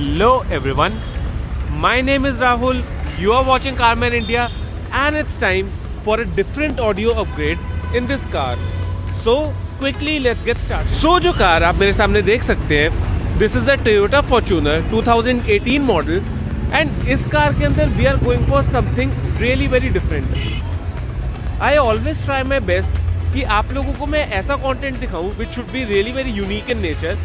Hello everyone, my name is Rahul, you are watching Carman India and it's time for a different audio upgrade in this car. So quickly let's get started. So जो car आप मेरे सामने देख सकते हैं, this is a Toyota Fortuner 2018 model and इस car के अंदर we are going for something really very different. I always try my best कि आप लोगों को मैं ऐसा कंटेंट दिखाऊं which should be really very unique in nature.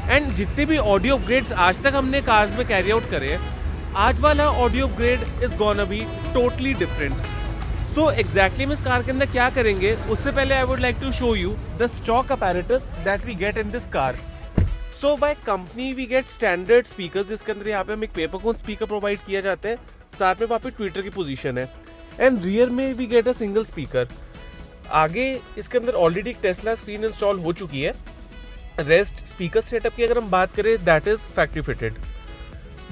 And जितने भी ऑडियो अपग्रेड्स आज तक हमने कार्स में कैरी आउट करे हैं, आज वाला audio upgrade is gonna be totally different. So exactly हम इस कार के अंदर क्या करेंगे, उससे पहले I would like to show you the stock apparatus that we get in this car. So by company we get standard speakers, जिसके अंदर यहाँ पे हम एक पेपरकोन स्पीकर प्रोवाइड किया जाता है, साथ में वहाँ पे ट्विटर की पोजीशन है. एंड रियर में we get a single speaker. आगे इसके अंदर ऑलरेडी एक टेस्ला स्क्रीन इंस्टॉल हो चुकी है. रेस्ट स्पीकर सेटअप की अगर हम बात करें that is factory fitted.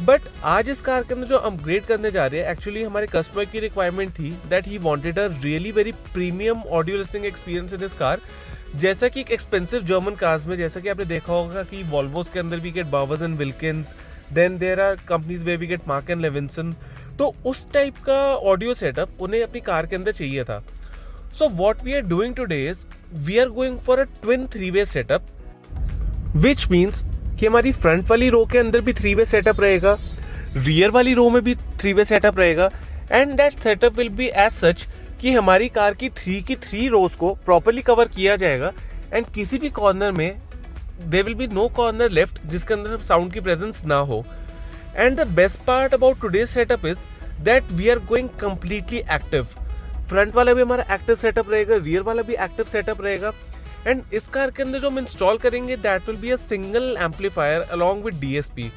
But आज इस कार के अंदर जो अपग्रेड करने जा रहे हैं, एक्चुअली हमारे कस्टमर की रिक्वायरमेंट थी that he wanted a really very premium audio listening experience in this car. जैसा कि एक एक्सपेंसिव जर्मन कार्स में, जैसा कि आपने देखा होगा कि वॉल्वोस के अंदर we get Bowers and Wilkins, then there are companies where we get Mark and Levinson. तो उस टाइप का ऑडियो सेटअप उन्हें अपनी कार के अंदर चाहिए था. So what we are doing today is we are going for a twin 3-वे सेटअप, विच मीन्स कि हमारी फ्रंट वाली रो के अंदर भी 3-वे सेटअप रहेगा, रियर वाली रो में भी 3-वे सेटअप रहेगा. And that setup will be as such कि हमारी कार की 3 रोज को प्रॉपरली कवर किया जाएगा. एंड किसी भी कॉर्नर में there will be no corner left जिसके अंदर साउंड की प्रेजेंस ना हो. And the best part about today's setup is that we are going completely active. Front वाला भी हमारा एक्टिव सेटअप रहेगा, रियर वाला भी एक्टिव सेटअप रहेगा. एंड इस कार के अंदर जो हम इंस्टॉल करेंगे that will be a single amplifier along with DSP.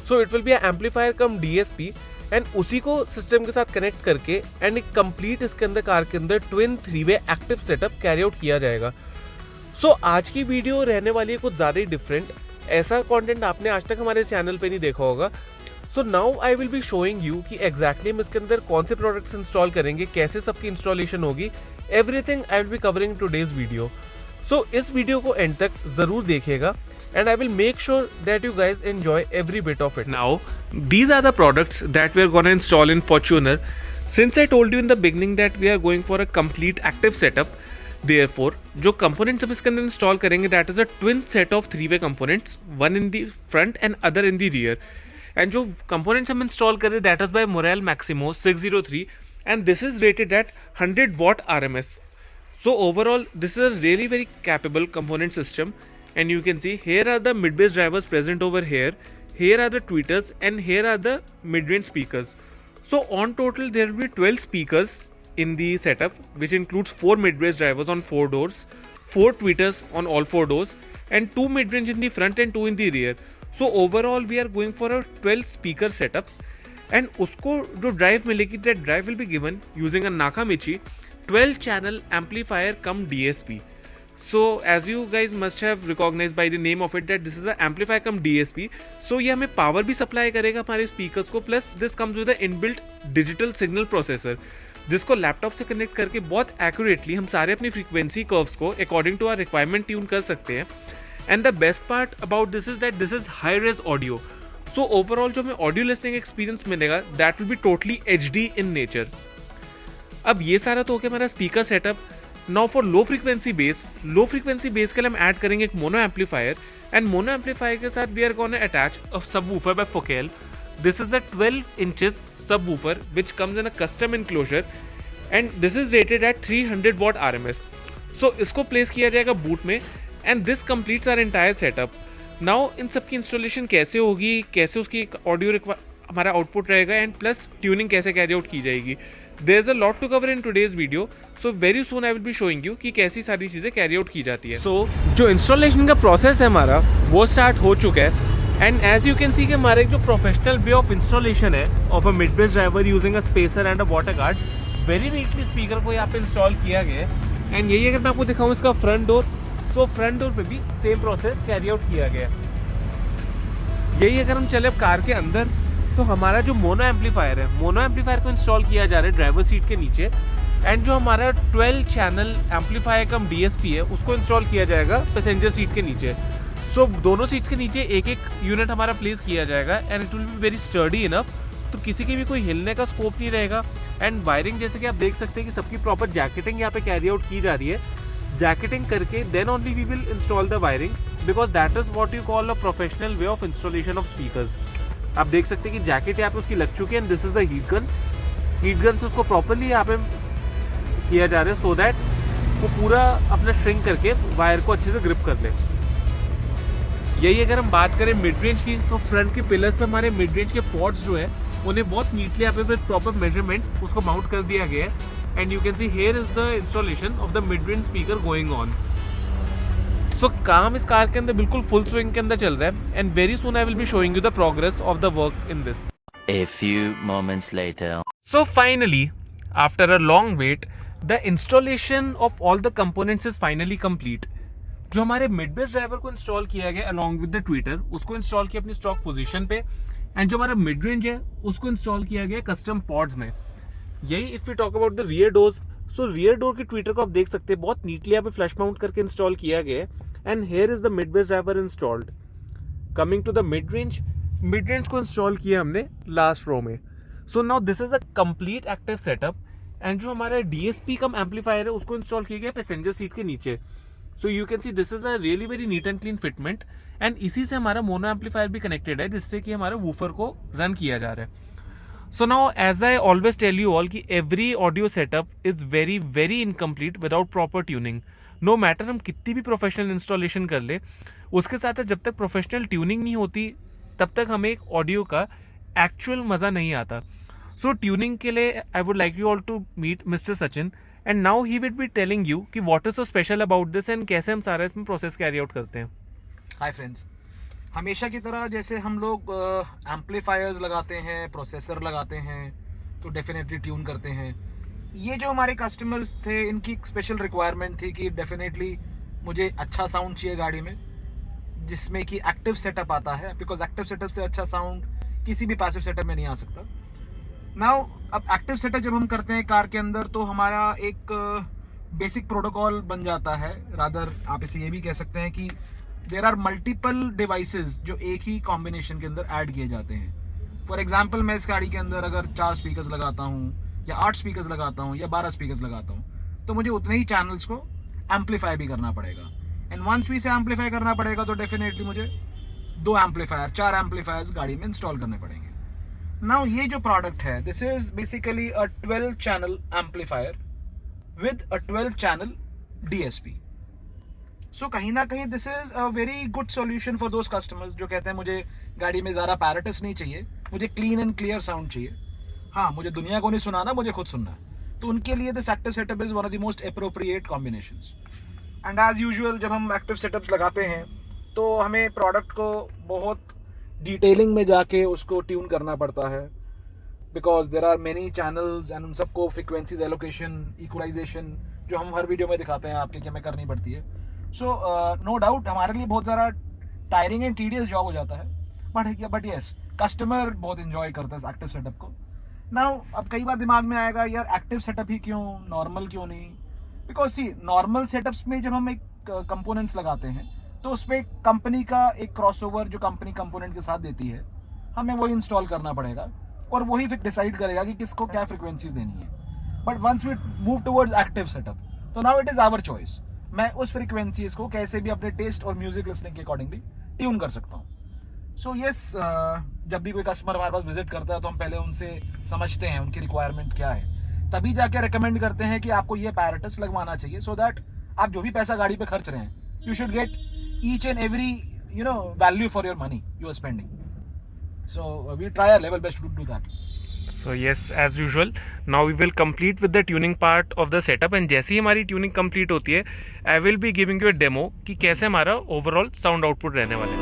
So it will be a amplifier cum DSP and उसी को सिस्टम के साथ कनेक्ट करके एंड एक कंप्लीट इसके अंदर कार के अंदर ट्विन 3-वे एक्टिव सेटअप कैरी आउट किया जाएगा. सो आज की वीडियो रहने वाली है कुछ ज़्यादा ही डिफरेंट. ऐसा कंटेंट आपने आज तक हमारे चैनल पे नहीं देखा होगा. So now I will be showing you कि एग्जैक्टली हम इसके अंदर कौन से प्रोडक्ट्स इंस्टॉल करेंगे, कैसे सबकी इंस्टॉलेशन होगी, everything I will be covering today's video. So इस वीडियो को एंड तक जरूर देखिएगा and I will make sure that you guys enjoy every bit of it. Now, these are the products that we are going to install in Fortuner. Since I told you in the beginning that we are going for a complete active setup, therefore, जो components हम इसके अंदर install करेंगे that is a twin set of 3-way components, one in the front and other in the rear. And जो components हम install कर रहे हैं that is by Morel Maximo 603 and this is rated at 100 watt RMS. So overall, this is a really very capable component system. And you can see here are the mid-bass drivers present over here. Here are the tweeters and here are the mid-range speakers. So on total there will be 12 speakers in the setup, which includes 4 mid-bass drivers on 4 doors, 4 tweeters on all 4 doors, and 2 mid-range in the front and 2 in the rear. So overall we are going for a 12 speaker setup. And उसको जो drive मिलेगी, that drive will be given using a Nakamichi 12 channel amplifier cum DSP. So as you guys must have recognized by the name of it that this is the amplifier cum DSP. So ये हमें power भी supply करेगा हमारे speakers को, plus this comes with the inbuilt digital signal processor, जिसको laptop से connect करके बहुत एक्यूरेटली हम सारे अपनी फ्रीक्वेंसी कर्व्स को according to our requirement tune कर सकते हैं. And the best part about this is that this is high res audio. So overall जो हमें ऑडियो लिसनिंग एक्सपीरियंस मिलेगा that will be totally HD in nature. अब ये सारा तो हो गया हमारा speaker setup. Now for low frequency bass के लिए हम ऐड करेंगे एक mono amplifier. And mono amplifier के साथ we are gonna attach a subwoofer by Focal. This is the 12 inches subwoofer which comes in a custom enclosure and this is rated at 300 watt RMS. So इसको place किया जाएगा boot में and this completes our entire setup. Now इन सबकी installation कैसे होगी, कैसे उसकी ऑडियो हमारा आउटपुट रहेगा एंड प्लस ट्यूनिंग कैसे कैरी आउट की जाएगी, there is a lot to cover in today's video. So very soon I will be showing you कि कैसी सारी चीज़ें कैरी आउट की जाती है. So जो इंस्टॉलेशन का प्रोसेस है हमारा वो स्टार्ट हो चुका है. And as you can see कि हमारा एक जो प्रोफेशनल वे ऑफ इंस्टॉलेशन है of a mid bass driver using a spacer and a water guard, very neatly speaker को यहाँ पे इंस्टॉल किया गया है. एंड यही अगर मैं आपको दिखाऊँ इसका front door, so front door पे भी सेम प्रोसेस कैरी आउट किया गया है. यही अगर हम चले अब कार के अंदर, तो हमारा जो मोनो एम्पलीफायर है, मोनो एम्पलीफायर को इंस्टॉल किया जा रहा है ड्राइवर सीट के नीचे. एंड जो हमारा 12 चैनल एम्पलीफायर कम DSP है उसको इंस्टॉल किया जाएगा पैसेंजर सीट के नीचे. सो दोनों सीट्स के नीचे एक एक यूनिट हमारा प्लेस किया जाएगा and it will be very sturdy enough, तो किसी के भी कोई हिलने का स्कोप नहीं रहेगा। एंड वायरिंग जैसे कि आप देख सकते हैं कि सबकी प्रॉपर जैकेटिंग यहाँ पे कैरी आउट की जा रही है। जैकेटिंग करके then only we will install the wiring, because that is what you call a professional way of installation of speakers. आप देख सकते हैं कि जैकेट यहाँ पे उसकी लग चुकी है and this is the heat gun. Heat gun से उसको प्रॉपरली यहाँ पे किया जा रहा है सो दैट वो पूरा अपना श्रिंक करके वायर को अच्छे से ग्रिप कर ले। यही अगर हम बात करें मिड रेंज की, तो फ्रंट के पिलर्स पे हमारे मिड रेंज के पॉट्स जो है उन्हें बहुत नीटली यहाँ पे विद प्रॉपर मेजरमेंट उसको माउंट कर दिया गया है and you can see here is the installation of the mid range speaker going on. So काम इस कार के अंदर बिल्कुल फुल स्विंग के अंदर चल रहा है and very soon I will be showing you the progress of the work in this. A few moments later. So finally, after a long wait, the installation of all the components is finally complete. जो हमारे mid bass driver को install किया गया along with the tweeter, उसको install किया अपनी stock position पे and जो हमारा मिड रेंज है उसको इंस्टॉल किया गया कस्टम पॉड्स में। यही if we talk about the rear doors, so rear door के ट्वीटर को आप देख सकते हैं बहुत नीटली यहाँ पे फ्लैश माउंट करके इंस्टॉल किया गया है and here is the mid bass driver installed. Coming to the mid range को इंस्टॉल किया हमने लास्ट रो में। So now this is a complete active setup and जो हमारा डीएसपी कम एम्पलीफायर है उसको इंस्टॉल किया गया पैसेंजर सीट के नीचे। So you can see this is a really very neat and clean fitment and इसी से हमारा मोनो एम्पलीफायर भी कनेक्टेड है जिससे कि हमारे वूफर को रन किया जा रहा है। So now as I always tell you all कि every audio setup is very very incomplete without proper tuning. No matter हम कितनी भी प्रोफेशनल इंस्टॉलेशन कर ले, उसके साथ जब तक प्रोफेशनल ट्यूनिंग नहीं होती तब तक हमें एक ऑडियो का एक्चुअल मज़ा नहीं आता। सो ट्यूनिंग के लिए I would like you all to meet mister Sachin and now he will be telling you कि what is so special about this and कैसे हम सारा इसमें प्रोसेस कैरी आउट करते हैं। हाय फ्रेंड्स, हमेशा की तरह जैसे हम लोग एम्पलीफायर्स लगाते हैं, प्रोसेसर लगाते हैं तो डेफिनेटली ट्यून करते हैं। ये जो हमारे कस्टमर्स थे इनकी एक स्पेशल रिक्वायरमेंट थी कि डेफिनेटली मुझे अच्छा साउंड चाहिए गाड़ी में जिसमें कि एक्टिव सेटअप आता है, बिकॉज एक्टिव सेटअप से अच्छा साउंड किसी भी पैसिव सेटअप में नहीं आ सकता। नाउ अब एक्टिव सेटअप जब हम करते हैं कार के अंदर तो हमारा एक बेसिक प्रोटोकॉल बन जाता है, रादर आप इसे ये भी कह सकते हैं कि देयर आर मल्टीपल डिवाइसेस जो एक ही कॉम्बिनेशन के अंदर ऐड किए जाते हैं। फॉर एग्जांपल मैं इस गाड़ी के अंदर अगर 4 स्पीकर्स लगाता हूँ या 8 स्पीकर्स लगाता हूँ या 12 स्पीकर्स लगाता हूँ तो मुझे उतने ही चैनल्स को एम्पलीफाई भी करना पड़ेगा एंड वंस भी इसे एम्पलीफाई करना पड़ेगा तो डेफिनेटली मुझे 4 एम्पलीफायर्स गाड़ी में इंस्टॉल करने पड़ेंगे। नाउ ये जो प्रोडक्ट है this is basically a 12 channel amplifier with a 12 channel DSP. So कहीं ना कहीं this is a very good solution for those customers जो कहते हैं मुझे गाड़ी में ज़्यादा पैरेटस नहीं चाहिए, मुझे क्लीन एंड क्लियर साउंड चाहिए, हाँ मुझे दुनिया को नहीं सुनाना, मुझे खुद सुनना है। तो उनके लिए this active setup is one of the most appropriate combinations. And as usual जब हम एक्टिव सेटअप्स लगाते हैं तो हमें प्रोडक्ट को बहुत डिटेलिंग में जाके उसको ट्यून करना पड़ता है because there are many channels and उन सबको फ्रिक्वेंसीज एलोकेशन, इक्वलाइजेशन जो हम हर वीडियो में दिखाते हैं आपके कि हमें करनी पड़ती है। सो नो डाउट हमारे लिए बहुत ज़्यादा टायरिंग एंड टीडियस जॉब हो जाता है बट यस कस्टमर बहुत इन्जॉय करता है इस एक्टिव सेटअप को। नाउ अब कई बार दिमाग में आएगा यार एक्टिव सेटअप ही क्यों, नॉर्मल क्यों नहीं? बिकॉज सी नॉर्मल सेटअप्स में जब हम एक कंपोनेंट्स लगाते हैं तो उसमें कंपनी का एक क्रॉसओवर जो कंपनी कंपोनेंट के साथ देती है हमें वही इंस्टॉल करना पड़ेगा और वही फिर डिसाइड करेगा कि किसको क्या फ्रिक्वेंसीज देनी है। But once we move towards active setup तो now it is our choice, मैं उस फ्रिक्वेंसीज को कैसे भी अपने टेस्ट और म्यूजिक लिसनिंग के अकॉर्डिंगली ट्यून कर सकता हूँ। सो यस जब भी कोई कस्टमर हमारे पास विजिट करता है तो हम पहले उनसे समझते हैं उनकी रिक्वायरमेंट क्या है, तभी जाके रिकमेंड करते हैं कि आपको ये पैरेटस लगवाना चाहिए सो दैट आप जो भी पैसा गाड़ी पे खर्च रहे हैं you should get each and every value for your money you are spending. So we try our level best to do that. So yes, as usual, now we will complete with the tuning part of the setup and जैसे ही हमारी tuning complete होती है I will be giving you a demo कि कैसे हमारा overall sound output रहने वाला है।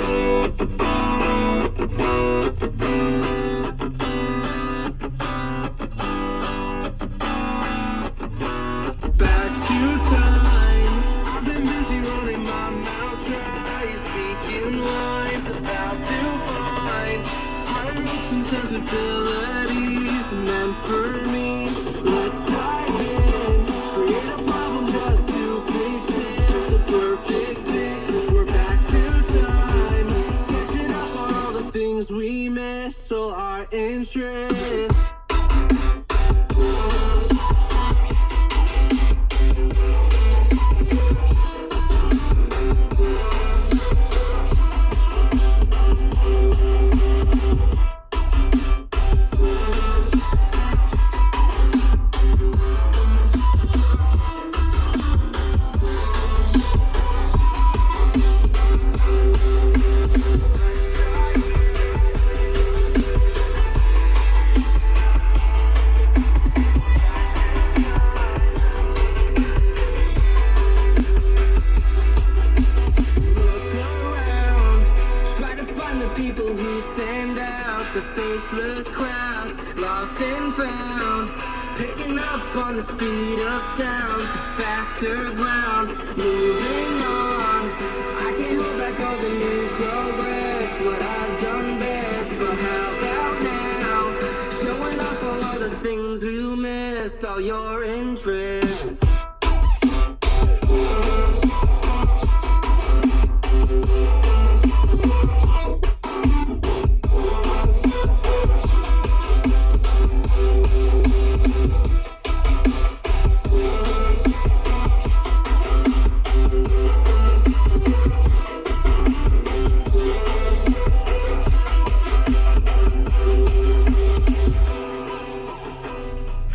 Sensibilities meant for me. Let's dive in. Create a problem just to fix it. The perfect fit. We're back to time. interest. People who stand out, the faceless crowd, lost and found, picking up on the speed of sound to faster ground, moving on. I can't hold back all the new progress, what I've done best, but how about now? Showing off all of the things you missed, all your interests.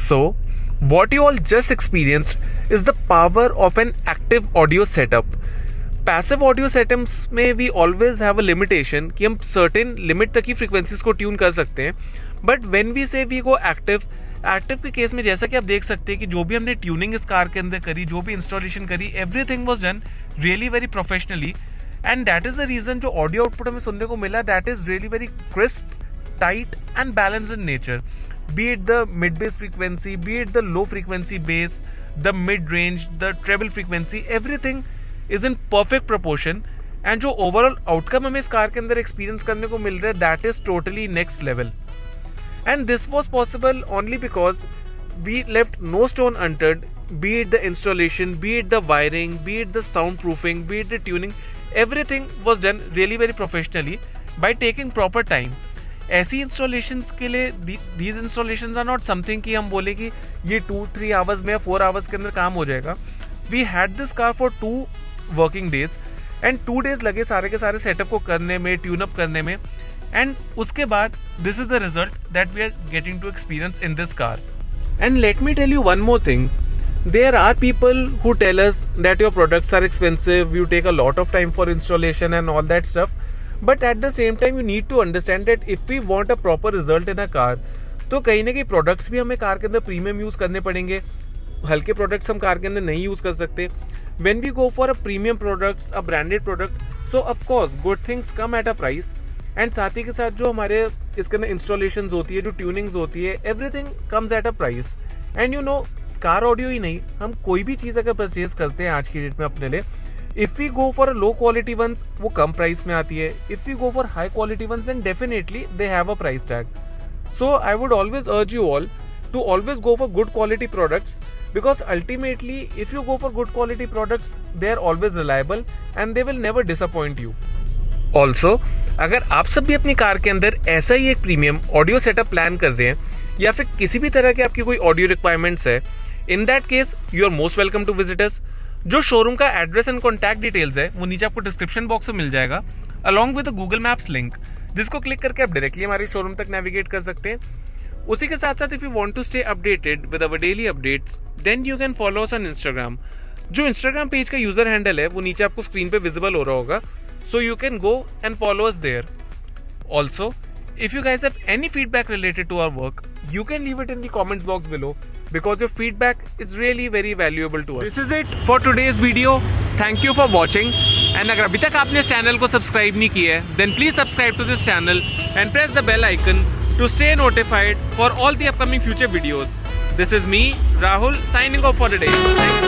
So, what you all just experienced is the power of an active audio setup. Passive audio setups में we always have a limitation कि हम certain limit तक ही frequencies को tune कर सकते हैं. But when we say we go active के case में जैसा कि आप देख सकते हैं कि जो भी हमने ट्यूनिंग इस कार के अंदर करी, जो भी इंस्टॉलेशन करी, everything was done really very professionally. And that is the reason जो ऑडियो आउटपुट हमें सुनने को मिला, that is really very crisp, tight and balance in nature. Be it the mid bass frequency, be it the low frequency bass, the mid range, the treble frequency, everything is in perfect proportion. And जो overall outcome हमें इस car के अंदर experience करने को मिल रहा है, that is totally next level. And this was possible only because we left no stone unturned, be it the installation, be it the wiring, be it the soundproofing, be it the tuning, everything was done really very professionally by taking proper time. ऐसी installations के लिए these installations are not something कि हम बोले कि ये 2-3 hours में या 4 आवर्स के अंदर काम हो जाएगा. We had this car for 2 working days एंड 2 डेज लगे सारे के सारे सेटअप को करने में, ट्यूनअप करने में. एंड उसके बाद this is the result that we are getting to experience in this car. And let me tell you one more thing. There are people who tell us that your products are expensive, you take a lot of time for installation and all that stuff. But at the same time, you need to understand that if we want a proper result in a car, तो कहीं ना कहीं products भी हमें car के अंदर premium use करने पड़ेंगे. हल्के प्रोडक्ट्स हम कार के अंदर नहीं यूज़ कर सकते. When we go for a premium products, a branded product, so of course good things come at a price. And साथ ही के साथ जो हमारे इसके अंदर इंस्टॉलेशंस होती है, जो ट्यूनिंग्स होती है, everything comes at a price. And you know, car audio ही नहीं, हम कोई भी चीज़ अगर परचेज करते हैं आज की डेट में अपने लिए, if we go for low quality ones वो कम प्राइस में आती है. If we go for high quality ones then definitely they have a price tag. So I would always urge you all to always go for good quality products, because ultimately if you go for good quality products, they are always reliable and they will never disappoint you. Also, अगर आप सब भी अपनी car के अंदर ऐसा ही एक premium audio setup plan कर रहे हैं या फिर किसी भी तरह की आपकी कोई ऑडियो रिक्वायरमेंट्स है, in that case you are most welcome to visit us. जो शोरूम का एड्रेस एंड कॉन्टैक्ट डिटेल्स है वो नीचे आपको डिस्क्रिप्शन बॉक्स में मिल जाएगा, along with Google maps link, जिसको क्लिक करके आप डायरेक्टली हमारे शोरूम तक नेविगेट कर सकते हैं. उसी के साथ साथ if you want to stay updated with our daily updates, then you can follow us on Instagram. जो इंस्टाग्राम पेज का यूजर हैंडल है वो नीचे आपको स्क्रीन पे विजिबल हो रहा होगा, so you can go and follow us there. Also, if you guys have any feedback related to our work, you can leave it in the comments box below, because your feedback is really very valuable to us. This is it for today's video. Thank you for watching. And अगर अभी तक आपने इस channel को subscribe नहीं किया है, then please subscribe to this channel and press the bell icon to stay notified for all the upcoming future videos. This is me, Rahul, signing off for today. Thank you.